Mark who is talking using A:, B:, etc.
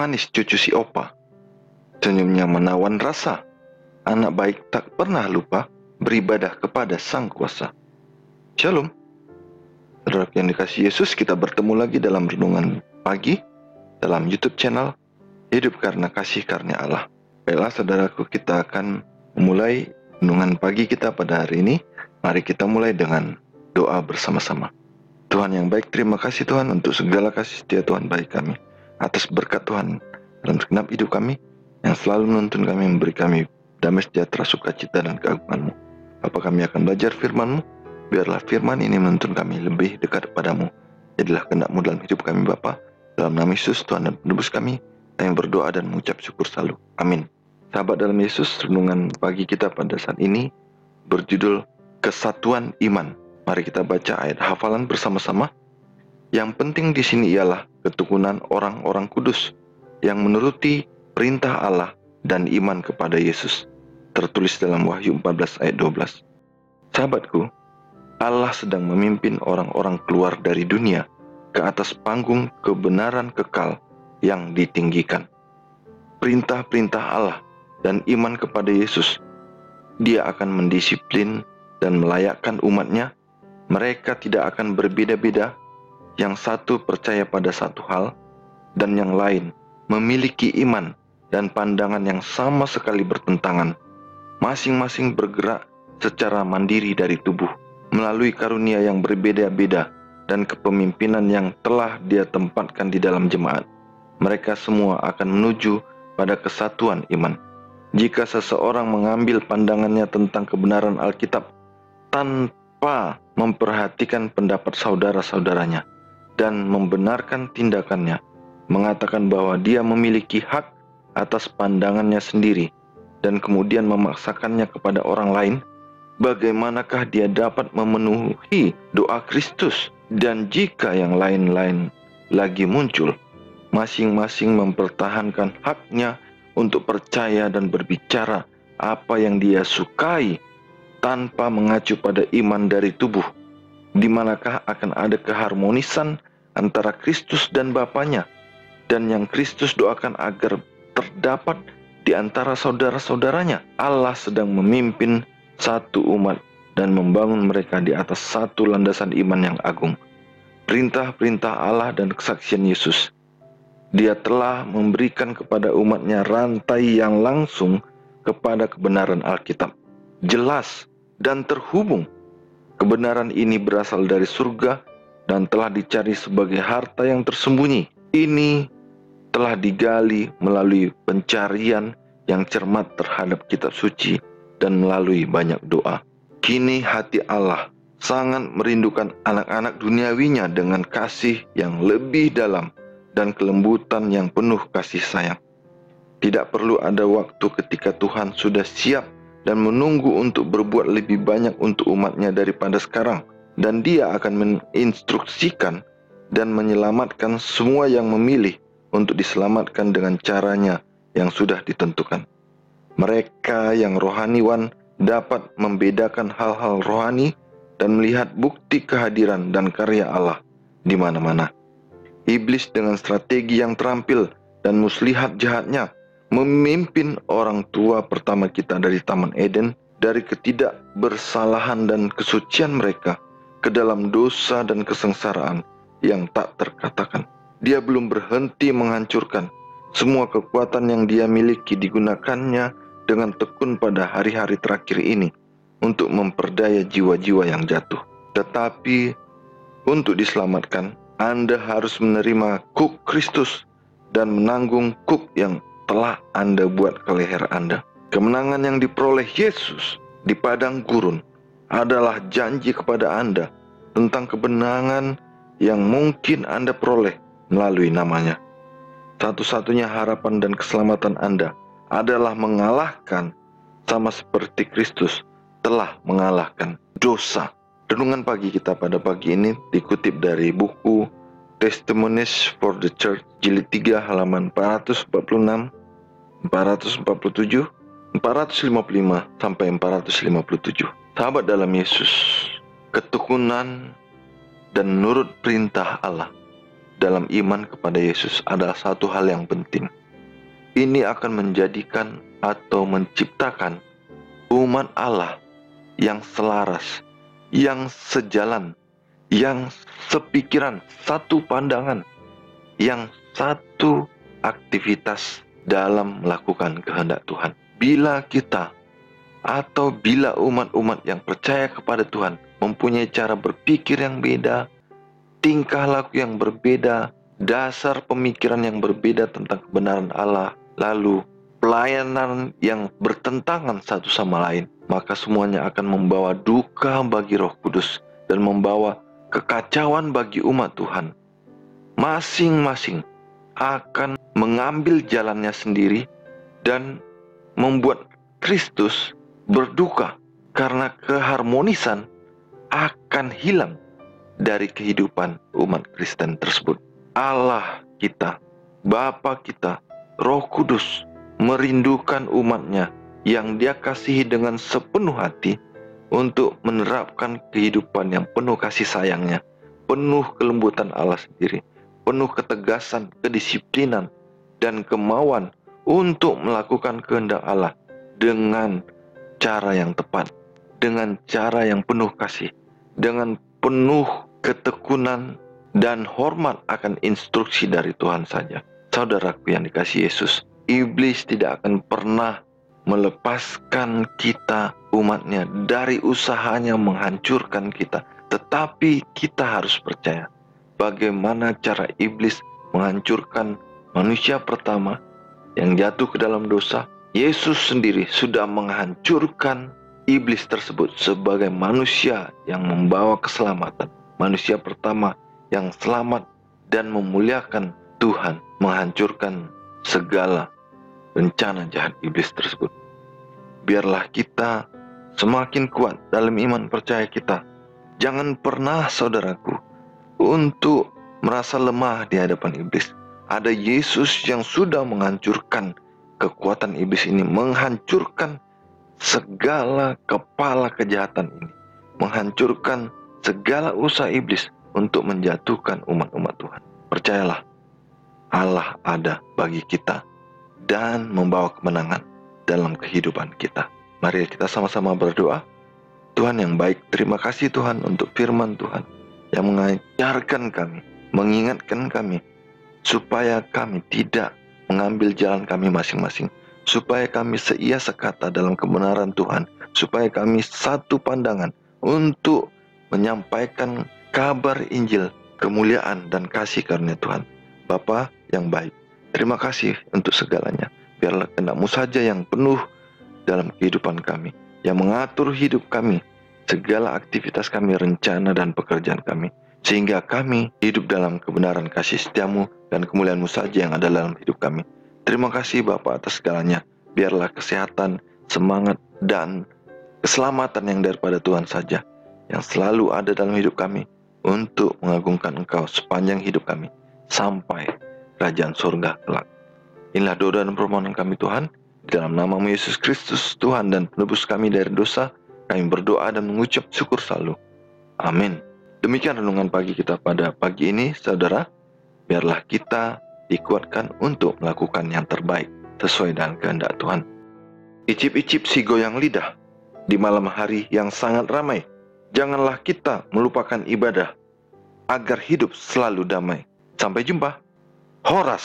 A: manis cucu si opa. Senyumnya menawan rasa. Anak baik tak pernah lupa beribadah kepada Sang Kuasa. Shalom. Saudara yang dikasihi Yesus, kita bertemu lagi dalam renungan pagi dalam YouTube channel Hidup Karena Kasih Karunia Allah. Baiklah saudaraku, kita akan memulai renungan pagi kita pada hari ini. Mari kita mulai dengan doa bersama-sama. Tuhan yang baik, terima kasih Tuhan untuk segala kasih setia Tuhan bagi kami, atas berkat Tuhan dalam segenap hidup kami yang selalu menuntun kami, memberi kami damai sejahtera, sukacita dan keagungan-Mu. Bapa, kami akan belajar firman-Mu. Biarlah firman ini menuntun kami lebih dekat kepadamu. Jadilah kehendak-Mu dalam hidup kami Bapa. Dalam nama Yesus Tuhan dan penebus kami, kami berdoa dan mengucap syukur selalu. Amin. Sahabat dalam Yesus, renungan pagi kita pada saat ini berjudul Kesatuan Iman. Mari kita baca ayat hafalan bersama-sama. Yang penting di sini ialah ketukunan orang-orang kudus yang menuruti perintah Allah dan iman kepada Yesus. Tertulis dalam Wahyu 14 ayat 12. Sahabatku, Allah sedang memimpin orang-orang keluar dari dunia ke atas panggung kebenaran kekal yang ditinggikan. Perintah-perintah Allah dan iman kepada Yesus, Dia akan mendisiplin dan melayakkan umatnya. Mereka tidak akan berbeda-beda. Yang satu percaya pada satu hal, dan yang lain memiliki iman dan pandangan yang sama sekali bertentangan. Masing-masing bergerak secara mandiri dari tubuh, melalui karunia yang berbeda-beda dan kepemimpinan yang telah Dia tempatkan di dalam jemaat. Mereka semua akan menuju pada kesatuan iman. Jika seseorang mengambil pandangannya tentang kebenaran Alkitab tanpa memperhatikan pendapat saudara-saudaranya dan membenarkan tindakannya, mengatakan bahwa dia memiliki hak atas pandangannya sendiri dan kemudian memaksakannya kepada orang lain, bagaimanakah dia dapat memenuhi doa Kristus? Dan jika yang lain-lain lagi muncul, masing-masing mempertahankan haknya untuk percaya dan berbicara apa yang dia sukai tanpa mengacu pada iman dari tubuh, di manakah akan ada keharmonisan antara Kristus dan Bapanya, dan yang Kristus doakan agar terdapat di antara saudara-saudaranya. Allah sedang memimpin satu umat dan membangun mereka di atas satu landasan iman yang agung. Perintah-perintah Allah dan kesaksian Yesus. Dia telah memberikan kepada umatnya rantai yang langsung kepada kebenaran Alkitab, jelas dan terhubung. Kebenaran ini berasal dari surga dan telah dicari sebagai harta yang tersembunyi. Ini telah digali melalui pencarian yang cermat terhadap kitab suci dan melalui banyak doa. Kini hati Allah sangat merindukan anak-anak duniawinya dengan kasih yang lebih dalam dan kelembutan yang penuh kasih sayang. Tidak perlu ada waktu ketika Tuhan sudah siap dan menunggu untuk berbuat lebih banyak untuk umatnya daripada sekarang. Dan Dia akan menginstruksikan dan menyelamatkan semua yang memilih untuk diselamatkan dengan caranya yang sudah ditentukan. Mereka yang rohaniwan dapat membedakan hal-hal rohani dan melihat bukti kehadiran dan karya Allah di mana-mana. Iblis dengan strategi yang terampil dan muslihat jahatnya memimpin orang tua pertama kita dari Taman Eden dari ketidakbersalahan dan kesucian mereka ke dalam dosa dan kesengsaraan yang tak terkatakan. Dia belum berhenti menghancurkan. Semua kekuatan yang dia miliki digunakannya dengan tekun pada hari-hari terakhir ini untuk memperdaya jiwa-jiwa yang jatuh. Tetapi untuk diselamatkan, Anda harus menerima kuk Kristus dan menanggung kuk yang telah Anda buat ke leher Anda. Kemenangan yang diperoleh Yesus di padang gurun adalah janji kepada Anda tentang kemenangan yang mungkin Anda peroleh melalui namanya. Satu-satunya harapan dan keselamatan Anda adalah mengalahkan sama seperti Kristus telah mengalahkan dosa. Renungan pagi kita pada pagi ini dikutip dari buku Testimonies for the Church jilid 3 halaman 446, 447, 455 sampai 457. Sahabat dalam Yesus, ketekunan dan nurut perintah Allah dalam iman kepada Yesus adalah satu hal yang penting. Ini akan menjadikan atau menciptakan umat Allah yang selaras, yang sejalan, yang sepikiran, satu pandangan, yang satu aktivitas dalam melakukan kehendak Tuhan. Bila kita atau bila umat-umat yang percaya kepada Tuhan mempunyai cara berpikir yang beda, tingkah laku yang berbeda, dasar pemikiran yang berbeda tentang kebenaran Allah, lalu pelayanan yang bertentangan satu sama lain, maka semuanya akan membawa duka bagi Roh Kudus dan membawa kekacauan bagi umat Tuhan. Masing-masing akan mengambil jalannya sendiri dan membuat Kristus berduka karena keharmonisan akan hilang dari kehidupan umat Kristen tersebut. Allah kita, Bapa kita, Roh Kudus merindukan umatnya yang Dia kasihi dengan sepenuh hati untuk menerapkan kehidupan yang penuh kasih sayangnya, penuh kelembutan Allah sendiri, penuh ketegasan, kedisiplinan, dan kemauan untuk melakukan kehendak Allah dengan cara yang tepat, dengan cara yang penuh kasih, dengan penuh ketekunan dan hormat akan instruksi dari Tuhan saja. Saudaraku yang dikasihi Yesus, iblis tidak akan pernah melepaskan kita umatnya dari usahanya menghancurkan kita. Tetapi kita harus percaya bagaimana cara iblis menghancurkan manusia pertama yang jatuh ke dalam dosa. Yesus sendiri sudah menghancurkan iblis tersebut sebagai manusia yang membawa keselamatan. Manusia pertama yang selamat dan memuliakan Tuhan, menghancurkan segala rencana jahat iblis tersebut. Biarlah kita semakin kuat dalam iman percaya kita. Jangan pernah, saudaraku, untuk merasa lemah di hadapan iblis. Ada Yesus yang sudah menghancurkan kekuatan iblis ini, menghancurkan segala kepala kejahatan ini, menghancurkan segala usaha iblis untuk menjatuhkan umat-umat Tuhan. Percayalah, Allah ada bagi kita dan membawa kemenangan dalam kehidupan kita. Mari kita sama-sama berdoa. Tuhan yang baik, terima kasih Tuhan untuk firman Tuhan yang mengajarkan kami, mengingatkan kami supaya kami tidak mengambil jalan kami masing-masing, supaya kami seia sekata dalam kebenaran Tuhan, supaya kami satu pandangan untuk menyampaikan kabar Injil, kemuliaan dan kasih karunia Tuhan. Bapa yang baik, terima kasih untuk segalanya. Biarlah kehendak-Mu saja yang penuh dalam kehidupan kami, yang mengatur hidup kami, segala aktivitas kami, rencana dan pekerjaan kami, sehingga kami hidup dalam kebenaran kasih setia-Mu dan kemuliaan-Mu saja yang ada dalam hidup kami. Terima kasih Bapa atas segalanya. Biarlah kesehatan, semangat, dan keselamatan yang daripada Tuhan saja yang selalu ada dalam hidup kami untuk mengagungkan Engkau sepanjang hidup kami sampai kerajaan surga kelak. Inilah doa dan permohonan kami Tuhan, di dalam nama-Mu Yesus Kristus, Tuhan dan penebus kami dari dosa, kami berdoa dan mengucap syukur selalu. Amin. Demikian renungan pagi kita pada pagi ini, saudara. Biarlah kita dikuatkan untuk melakukan yang terbaik sesuai dengan kehendak Tuhan. Icip-icip si goyang lidah di malam hari yang sangat ramai. Janganlah kita melupakan ibadah agar hidup selalu damai. Sampai jumpa. Horas.